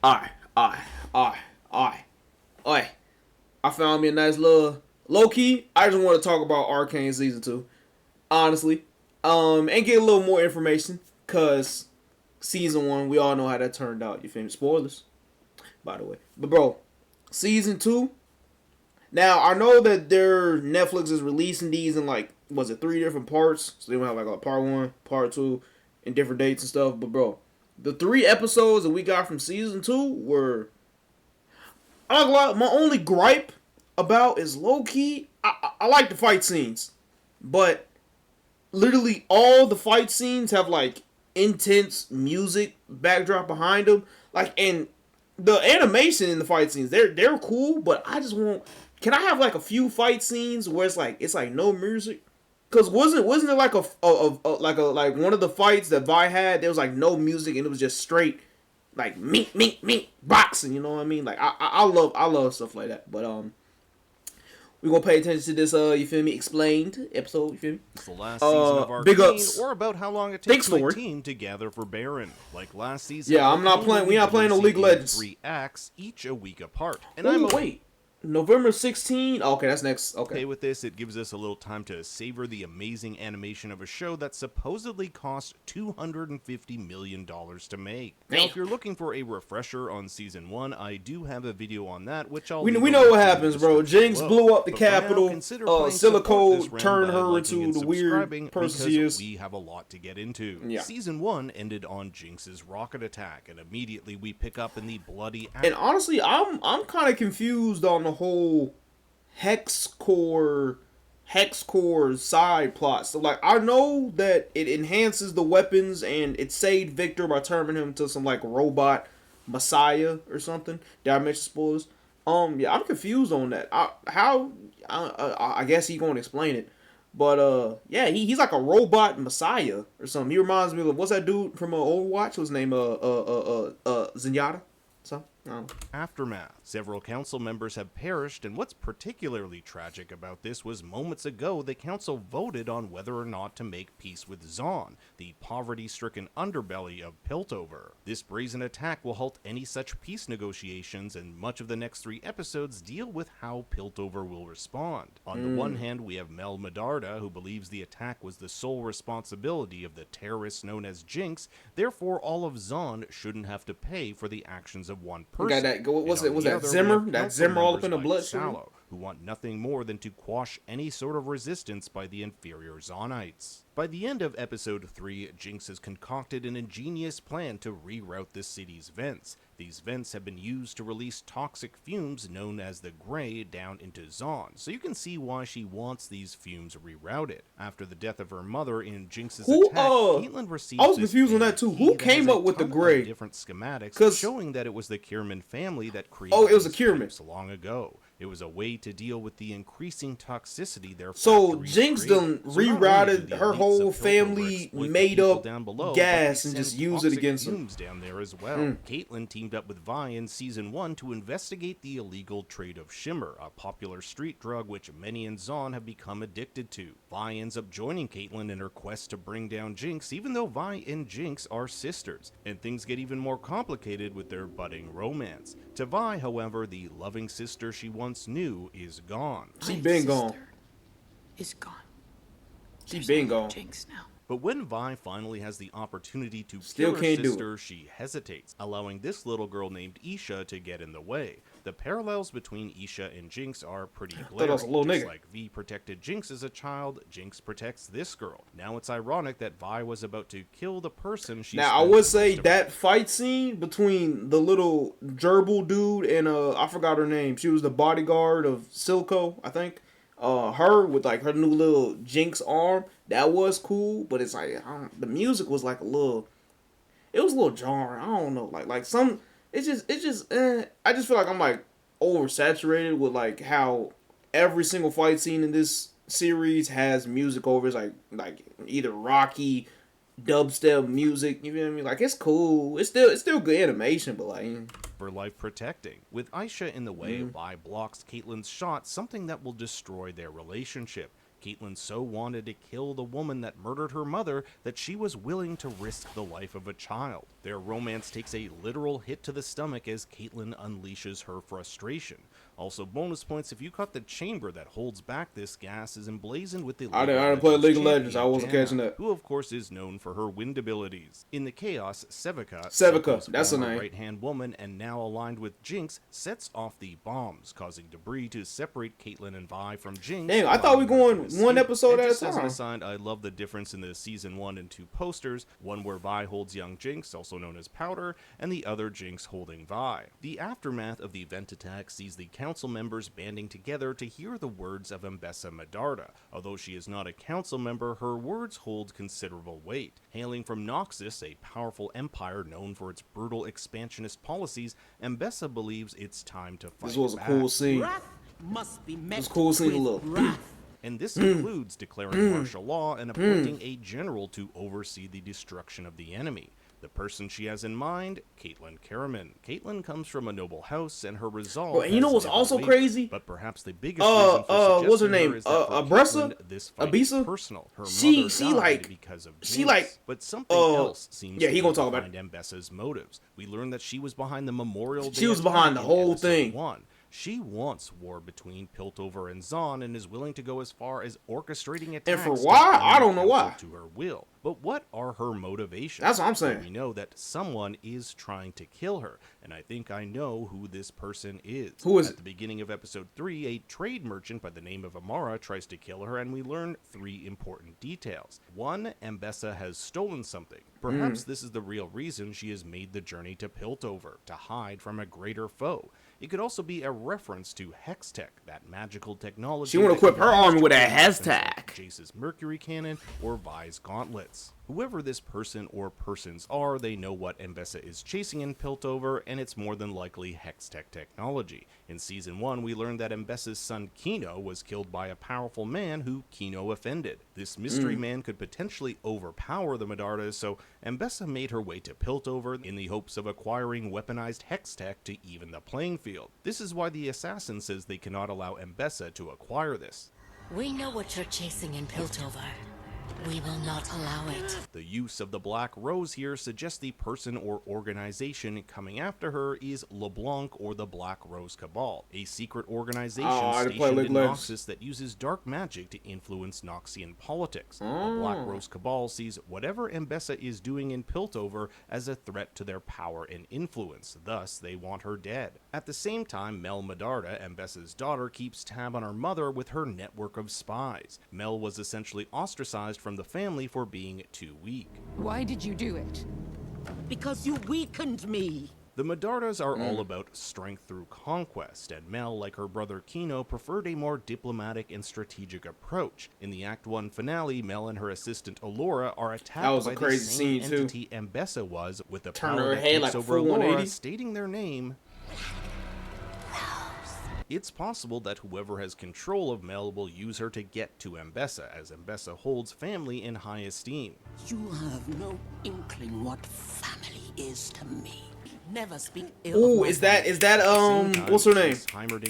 Alright, alright, alright, alright. Alright. I found me a nice little low key. I just want to talk about Arcane season 2. Honestly. And get a little more information. Cause season 1, we all know how that turned out. You feel me? Spoilers, by the way. But bro, season 2. Now I know that Netflix is releasing these in like, was it 3 different parts? So they will have like a part 1, part 2, and different dates and stuff. But bro, the 3 episodes that we got from season 2 were, I'm not gonna lie, my only gripe about is low key. I like the fight scenes, but literally all the fight scenes have like intense music backdrop behind them. Like, and the animation in the fight scenes, they're cool, but I just want. Can I have like a few fight scenes where it's like no music? Cause wasn't it like like one of the fights that Vi had? There was like no music and it was just straight like mink boxing. You know what I mean? Like I love stuff like that. But we gonna pay attention to this. You feel me? Explained episode. You feel me? It's the last season of Arcane, big ups. or about how long it takes my team to gather for Baron. Like last season. Yeah, I'm not playing. We not playing no League of Legends. 3 acts, each a week apart. And wait. November 16? Oh, okay, that's next. Okay. With this, it gives us a little time to savor the amazing animation of a show that supposedly cost $250 million to make. Now, if you're looking for a refresher on Season 1, I do have a video on that, which I'll... We know what happens, bro. Jinx blew up the capital. Silico turned her into the weird person she is. We have a lot to get into. Yeah. Season 1 ended on Jinx's rocket attack, and immediately we pick up in the bloody... And honestly, I'm kind of confused on the whole hex core side plot. So like, I know that it enhances the weapons and it saved Victor by turning him to some like robot messiah or something. Did I mention spoilers? Yeah, I'm confused on that. I guess he's gonna explain it. But yeah, he's like a robot messiah or something. He reminds me of, what's that dude from Overwatch? What's his name? Zenyatta. So, Aftermath. Several council members have perished, and what's particularly tragic about this was moments ago the council voted on whether or not to make peace with Zaun, the poverty-stricken underbelly of Piltover. This brazen attack will halt any such peace negotiations, and much of the next 3 episodes deal with how Piltover will respond. On the one hand, we have Mel Medarda, who believes the attack was the sole responsibility of the terrorists known as Jinx, therefore all of Zaun shouldn't have to pay for the actions of one person. Got that. Was that Zimmer? That Zimmer all up in the blood? Who want nothing more than to quash any sort of resistance by the inferior Zaunites. By the end of episode 3, Jinx has concocted an ingenious plan to reroute the city's vents. These vents have been used to release toxic fumes known as the Grey down into Zaun, so you can see why she wants these fumes rerouted. After the death of her mother in Jinx's attack, Caitlyn received I was confused on that too. Who came up with the Grey? Different schematics showing that it was the Kierman family that created it was a Kierman so long ago. It was a way to deal with the increasing toxicity their So Jinx done rerouted her whole family made up gas and just use it against them. Down there as well. Caitlyn teamed up with Vi in Season 1 to investigate the illegal trade of Shimmer, a popular street drug which many in Zaun have become addicted to. Vi ends up joining Caitlyn in her quest to bring down Jinx, even though Vi and Jinx are sisters, and things get even more complicated with their budding romance. To Vi, however, the loving sister she once knew is gone. She been gone. Is gone. She been gone. Jinx now. But when Vi finally has the opportunity to Still kill her can't do sister, she hesitates, allowing this little girl named Isha to get in the way. The parallels between Isha and Jinx are pretty glaring. Just like Vi protected Jinx as a child, Jinx protects this girl. Now it's ironic that Vi was about to kill the person she... Now I would say that fight scene between the little gerbil dude and I forgot her name. She was the bodyguard of Silco, I think. Her with like her new little Jinx arm, that was cool, but it's like the music was like it was a little jarring. I don't know, like some I just feel like I'm like oversaturated with like how every single fight scene in this series has music over. It's like either rocky dubstep music, you feel what I mean? Like, it's cool. It's still good animation, but like, for life protecting. With Aisha in the way, Vi blocks Caitlyn's shot, something that will destroy their relationship. Caitlin so wanted to kill the woman that murdered her mother that she was willing to risk the life of a child. Their romance takes a literal hit to the stomach as Caitlin unleashes her frustration. Also, bonus points if you caught the chamber that holds back this gas is emblazoned with the I didn't play League of Legends. I wasn't catching that. Who of course is known for her wind abilities. In the chaos, Sevica, that's the name. right-hand woman and now aligned with Jinx, sets off the bombs, causing debris to separate Caitlin and Vi from Jinx. Dang, I thought we were going one episode at a time. As an aside, I love the difference in the season 1 and 2 posters, one where Vi holds young Jinx, also known as Powder, and the other Jinx holding Vi. The aftermath of the vent attack sees the council members banding together to hear the words of Mbessa Medarda. Although she is not a council member, her words hold considerable weight. Hailing from Noxus, a powerful empire known for its brutal expansionist policies, Mbessa believes it's time to fight This was a back. cool scene. Must be met It was a cool scene, a little. And this includes declaring martial law and appointing a general to oversee the destruction of the enemy. The person she has in mind, Caitlin Karaman. Caitlin comes from a noble house, and her resolve. Well, and you know what's also crazy? But perhaps the biggest reason for what's her suggesting name? her is that for Abressa? Caitlin, this fight Abisa? is personal. Her She mother died like because of she Jinx. like But something else seems yeah, to he be gonna talk about behind Mbessa's motives. We learned that she was behind the Memorial Day. She was behind the attack in whole episode thing. 1. She wants war between Piltover and Zahn and is willing to go as far as orchestrating attacks. And for why? I don't know why. To her will. But what are her motivations? That's what I'm saying. We know that someone is trying to kill her, and I think I know who this person is. Who is it? At the beginning of episode 3, a trade merchant by the name of Amara tries to kill her, and we learn 3 important details. 1, Mbessa has stolen something. Perhaps this is the real reason she has made the journey to Piltover, to hide from a greater foe. It could also be a reference to Hextech, that magical technology. She want to equip her army with that Hextech. Hextech. Jace's Mercury Cannon or Vi's gauntlets. Whoever this person or persons are, they know what Mbessa is chasing in Piltover, and it's more than likely Hextech technology. In Season 1, we learned that Mbessa's son Kino was killed by a powerful man who Kino offended. This mystery man could potentially overpower the Medardas, so Mbessa made her way to Piltover in the hopes of acquiring weaponized Hextech to even the playing field. This is why the assassin says they cannot allow Mbessa to acquire this. We know what you're chasing in Piltover. We will not allow it. The use of the Black Rose here suggests the person or organization coming after her is LeBlanc or the Black Rose Cabal, a secret organization stationed in Noxus that uses dark magic to influence Noxian politics. The Black Rose Cabal sees whatever Mbessa is doing in Piltover as a threat to their power and influence, thus they want her dead. At the same time, Mel Medarda, Mbessa's daughter, keeps tab on her mother with her network of spies. Mel was essentially ostracized from the family for being too weak. Why did you do it? Because you weakened me. The Medardas are all about strength through conquest, and Mel, like her brother Kino, preferred a more diplomatic and strategic approach. In the Act 1 finale, Mel and her assistant Allura are attacked by the same entity Mbessa was, with the power that takes over Allura, stating their name. It's possible that whoever has control of Mel will use her to get to Mbessa, as Mbessa holds family in high esteem. You have no inkling what family is to me. Never speak ill. Ooh, is that what's her name?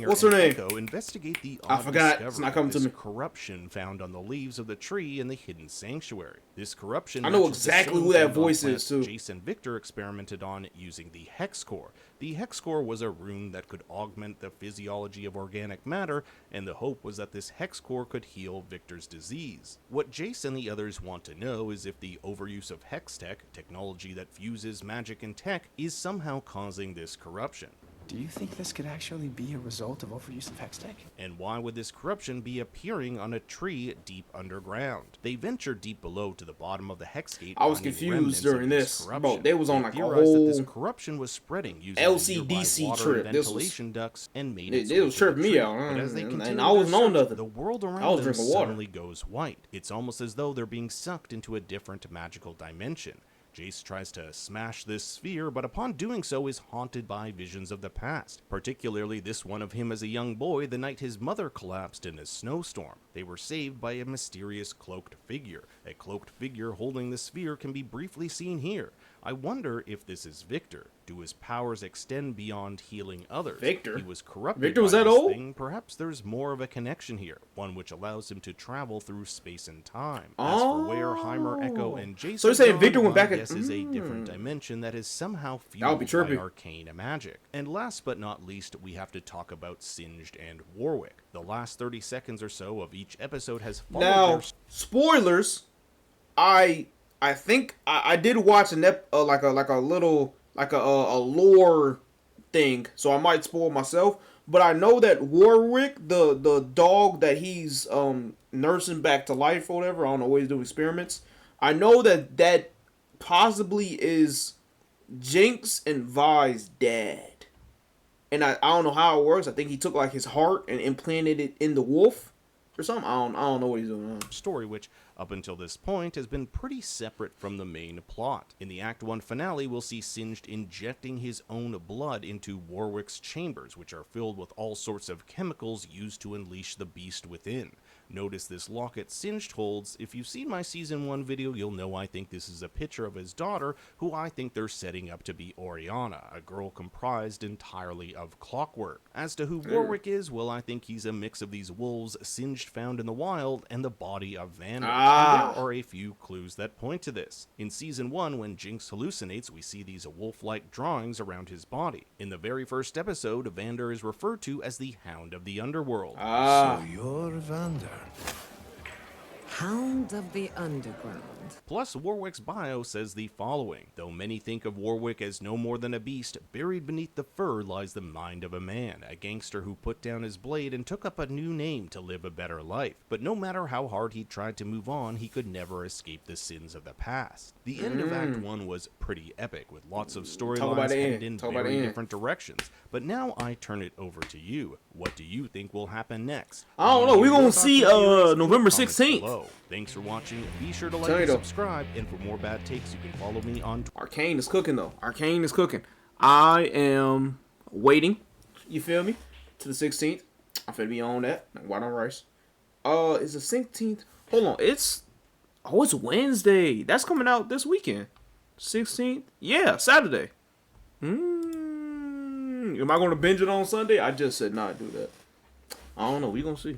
What's her name? Investigate the I forgot. It's not coming to me. Corruption found on the leaves of the tree in the hidden sanctuary. This corruption. I know exactly who that voice is too. Jace and Victor experimented on using the Hex Core. The Hex Core was a rune that could augment the physiology of organic matter, and the hope was that this Hex Core could heal Victor's disease. What Jace and the others want to know is if the overuse of Hextech, technology that fuses magic and tech, is somehow causing this corruption. Do you think this could actually be a result of overuse of Hextech? And why would this corruption be appearing on a tree deep underground? They ventured deep below to the bottom of the Hexgate. I was confused during this. Bro, they was on like a whole whole that this corruption was spreading using LCDC water trip. ventilation ducts and made it was tripping me out. But as they And I wasn't on nothing. The world around them suddenly goes white. It's almost as though they're being sucked into a different magical dimension. Jace tries to smash this sphere, but upon doing so is haunted by visions of the past, particularly this one of him as a young boy the night his mother collapsed in a snowstorm. They were saved by a mysterious cloaked figure. A cloaked figure holding the sphere can be briefly seen here. I wonder if this is Victor. Do his powers extend beyond healing others? Victor? He was corrupted Victor was by that this old? thing. Perhaps there's more of a connection here, one which allows him to travel through space and time. As for where Heimer, Echo, and Jason So you're saying gone, Victor went my back and- guess is a different dimension that is somehow That would be fueled by trippy. arcane magic. And last but not least, we have to talk about Singed and Warwick. The last 30 seconds or so of each episode has followed Now, their spoilers. I think I did watch a little lore thing, so I might spoil myself. But I know that Warwick, the dog that he's nursing back to life or whatever, I don't know what he's doing experiments. I know that possibly is Jinx and Vi's dad, and I don't know how it works. I think he took like his heart and implanted it in the wolf or something. I don't know what he's doing. story, which up until this point has been pretty separate from the main plot. In the Act 1 finale, we'll see Singed injecting his own blood into Warwick's chambers, which are filled with all sorts of chemicals used to unleash the beast within. Notice this locket Singed holds. If you've seen my Season 1 video, you'll know I think this is a picture of his daughter, who I think they're setting up to be Oriana, a girl comprised entirely of clockwork. As to who Warwick is, well, I think he's a mix of these wolves Singed found in the wild and the body of Vander. And there are a few clues that point to this. In Season 1, when Jinx hallucinates, we see these wolf-like drawings around his body. In the very first episode, Vander is referred to as the Hound of the Underworld. So you're Vander. Hound of the Underground. Plus, Warwick's bio says the following: though many think of Warwick as no more than a beast, buried beneath the fur lies the mind of a man, a gangster who put down his blade and took up a new name to live a better life. But no matter how hard he tried to move on, he could never escape the sins of the past. The end of Act 1 was pretty epic, with lots of storylines headed in very different directions. But now I turn it over to you. What do you think will happen next? I don't know. We're gonna see November Comments 16th. below. Thanks for watching. Be sure to like and subscribe, and for more bad takes, you can follow me on Twitter. Arcane is cooking though. Arcane is cooking. I am waiting. You feel me? To the 16th. I'm finna be on that. White on rice. It's the 16th. Hold on. It's Wednesday. That's coming out this weekend. 16th. Yeah, Saturday. Am I gonna binge it on Sunday? I just said not do that. I don't know. We gonna see.